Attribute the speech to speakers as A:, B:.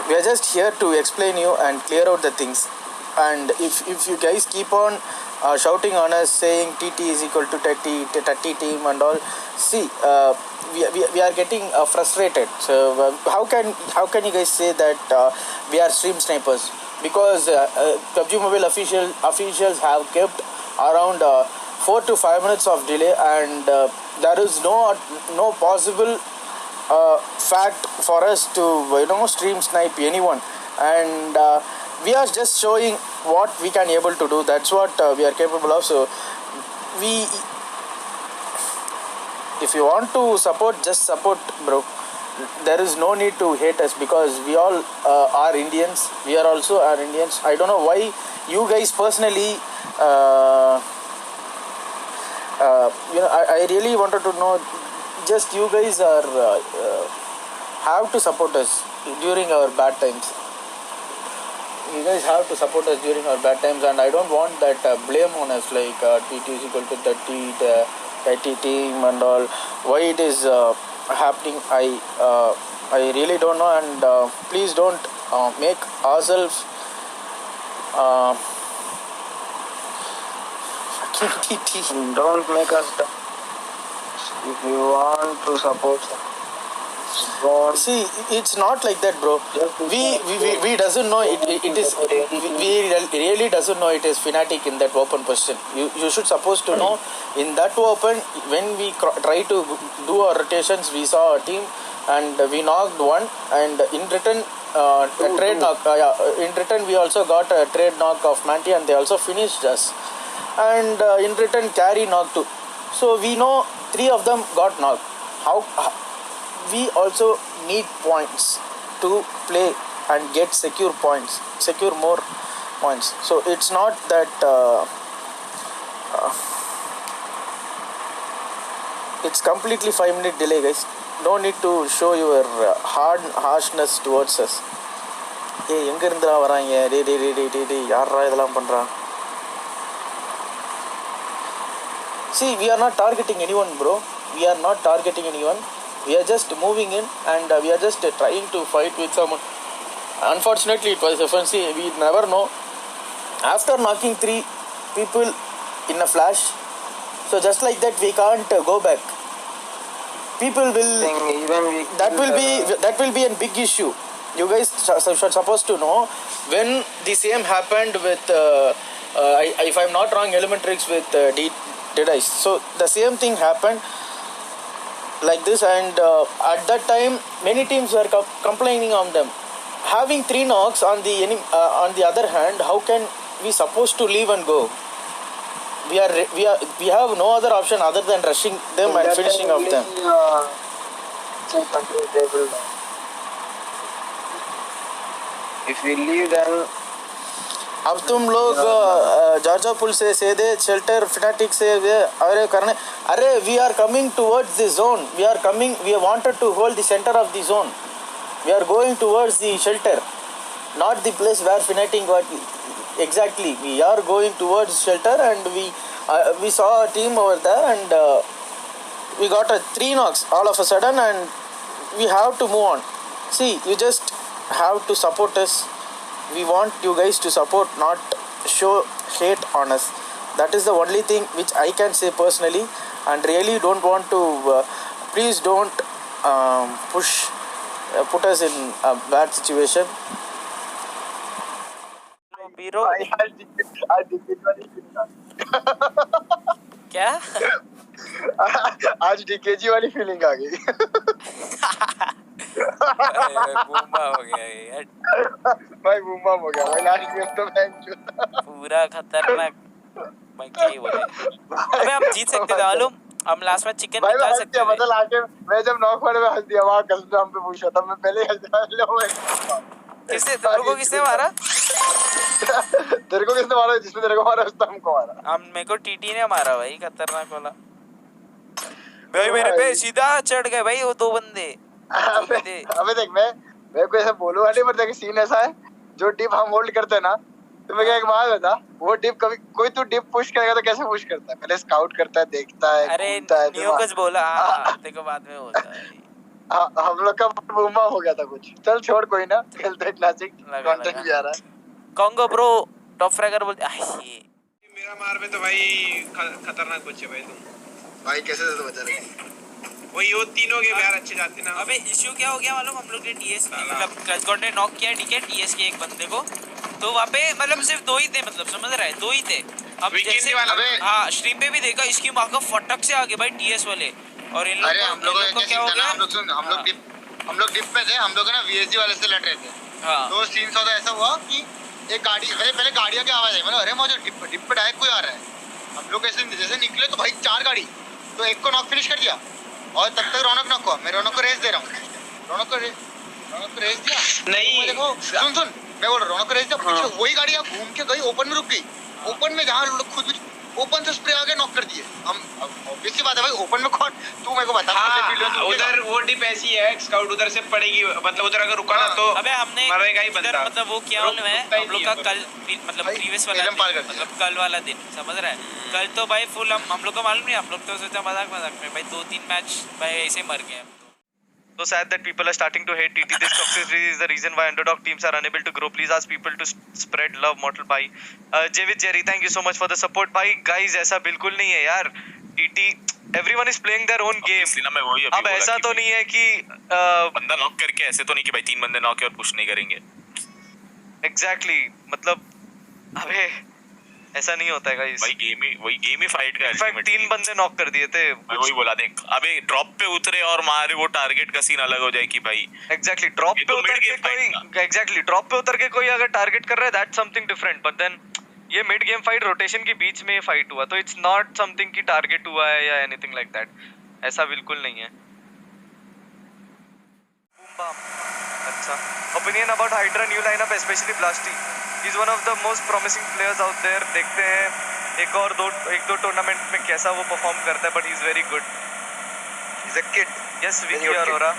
A: we are just here to explain you and clear out the things. And if you guys keep on shouting on us saying TT is equal to 30 team and all, see, we are getting frustrated. So how can you guys say that we are stream snipers? Because PUBG Mobile officials have kept around 4 to 5 minutes of delay, and there is no possible fact for us to stream snipe anyone. And we are just showing what we can able to do. That's what we are capable of. So we if you want to support, just support, bro. There is no need to hate us, because we all are Indians. We are also are Indians. I don't know why you guys personally I really wanted to know. Just you guys are have to support us during our bad times. You guys have to support us during our bad times, and I don't want that blame on us, like TT is equal to 30 team and all. Why it is happening, I really don't know. And please don't make ourselves TT.
B: Don't make us. If you want to support, don't.
A: See, it's not like that, bro. We doesn't know it is. We really doesn't know it is Fnatic in that open position. You should supposed to know in that open. When we try to do our rotations, we saw a team and we knocked one, and in return a trade knock. In return we also got a trade knock of Manti, and they also finished us. And in return carry knocked too. So we know 3 of them got knocked. How we also need points to play and get secure more points. So it's not that it's completely 5-minute delay, guys. No need to show your harshness towards us. Hey, எங்க இருந்துடா வராங்க? டேய் யாரா இதெல்லாம் பண்றா? See, we are not targeting anyone, bro. We are not targeting anyone. We are just moving in, and we are just trying to fight with someone. Unfortunately, it was FNC. We never know. After knocking 3 people in a flash, so just like that, we can't go back. People will. That will be a big issue. You guys should supposed to know when the same happened with. If I'm not wrong, Elementrix with Dead Eyes. So the same thing happened like this, and at that time many teams were complaining on them having 3 knocks on the on the other hand. How can we supposed to leave and go? We have no other option other than rushing them and finishing off them.
B: If we leave, then
A: अब तुम लोग Georgia पुल से सीधे shelter Fnatic से अरे करने. अरे we are coming towards the zone. We wanted to hold the center of the zone. We are going towards the shelter, not the place where Fnatic got. Exactly, we are going towards shelter, and we saw a team over there, and we got 3 knocks all of a sudden, and we have to move on. See, you just have to support us. We want you guys to support, not show hate on us. That is the only thing which I can say personally, and really don't want to. Please don't put us in a bad situation.
C: क्या?
B: आज DKG वाली feeling आ गई.
C: बूमा हो गया यार.
B: भाई बूमा हो गया भाई. लास्ट गेम तो मैं
C: पूरा खतरनाक. भाई क्या ही बोले. अबे हम जीत सकते थे मालूम. हम लास्ट में चिकन निकाल सकते थे.
B: मतलब आके मैं जब नॉक वाले में हंस दिया वहाँ कसम हम पे पूछा था. मैं पहले हंस दिया.
C: किसने मारा?
B: तेरे को किसने मारा? जिसने तेरे को मारा उसने हमको मारा.
C: मेरे को टीटी ने मारा भाई. खतरनाक वाला भाई. मेरे पे सीधा चढ़ गए भाई वो 2 बंदे.
B: अबे देख मैं कोई ऐसा बोलूंगा नहीं, पर देखिए सीन ऐसा है जो डिप हम होल्ड करते हैं ना, तो मैं क्या एक बात बता, वो डिप कभी कोई तू डिप पुश करेगा तो कैसे पुश करता है? पहले स्काउट करता है, देखता है,
C: अरे नियो कुछ बोला. देखो बाद में बोलता है.
B: हम लोग का बूम हो गया था कुछ। चल छोड़, कोई ना, खेलते हैं क्लासिक, कंटेंट भी आ रहा है।
C: कॉन्गो ब्रो टॉप फ्रैगर बोलते ये
D: मेरा मार में तो भाई खतरनाक बच्चे भाई तुम।
B: भाई कैसे से बचा रहे?
D: वही वो तीनों के यार अच्छे जाते ना।
C: अबे इश्यू क्या हो गया मालूम, हम लोग ने टीएस मतलब क्लचगॉड ने नॉक किया ठीक है टीएस के एक बंदे को, तो वहाँ पे मतलब सिर्फ 2 ही थे, मतलब समझ रहा है 2 ही थे। अब जैसे हाँ स्ट्रीम पे भी देखा इसकी माँ का फटक से आगे भाई टीएस वाले, और इन
B: अरे हम लोग
C: को क्या हो गया,
B: हम लोग डिप पे थे, हम लोग ना वीएसजी वाले से लड़ रहे थे।
C: हाँ
B: तो सीन सौदा ऐसा हुआ कि एक गाड़ी, पहले गाड़ियाँ की आवाज आई, मतलब अरे मुझे डिप पे डायरेक्ट कोई आ रहा है। हम लोग ऐसे जैसे निकले तो भाई 4 गाड़ी, तो एक को नॉक फिनिश कर दिया, और तब तक रौनक नॉक हुआ। मैं रौनक को रेस दे रहा हूँ, रौनक को रेस दिया
D: नहीं
B: देखो, सुन मैं बोल रहा हूँ, रौनक को रेस दिया, पीछे वही गाड़ी घूम के गई ओपन में रुक गई। ओपन में जहाँ लोग खुद भी ओपन से स्प्रे आके नॉक कर दिए। हम ऑब्वियसली बात है भाई, ओपन में कौन, तू मेरे को बता।
D: हाँ, उधर वो डिप ऐसी है, स्काउट उधर से पड़ेगी, मतलब उधर अगर रुका ना तो
C: अबे हमने
D: मरेगा ही बंदा।
C: मतलब वो क्या मालूम है हम लोग का कल मतलब प्रीवियस वाला मतलब कल वाला दिन समझ रहा है, कल तो भाई फुल हम लोग को मालूम नहीं, हम लोग तो सोचा मजाक में भाई 2-3 मैच भाई ऐसे मर गए।
E: So sad that people are starting to hate TT. This toxicity is the reason why underdog teams are unable to grow. Please ask people to spread love. Mortal Bhai, Javid Jerry, thank you so much for the support. Bhai, guys, ऐसा बिल्कुल नहीं है यार. TT, everyone is playing their own game. अब ऐसा तो नहीं है कि
F: बंदा नॉक करके ऐसे तो नहीं कि भाई 3 बंदे नॉक है और पुश नहीं करेंगे.
E: Exactly, मतलब अबे ऐसा नहीं होता है गाइस.
F: भाई गेम ही फाइट का
E: इनफैक्ट 3 बंदे नॉक कर दिए थे.
F: मैं वही बोला देख, अबे ड्रॉप पे उतरे और मारे वो टारगेट का सीन अलग हो जाए कि भाई
E: एग्जैक्टली ड्रॉप पे उतर के कोई एग्जैक्टली ड्रॉप पे उतर के कोई अगर टारगेट कर रहा है that's something different, but then ये मिड गेम फाइट रोटेशन के बीच में फाइट हुआ तो इट्स नॉट समथिंग कि टारगेट हुआ है या एनीथिंग लाइक दैट, ऐसा बिल्कुल नहीं है. अच्छा opinion about Hydra new lineup specially Blasty, he is one of the most promising players out there. देखते हैं एक दो टूर्नामेंट में कैसा वो परफॉर्म करता है, but he is very good. He is a kid. Yes Vicky Arora.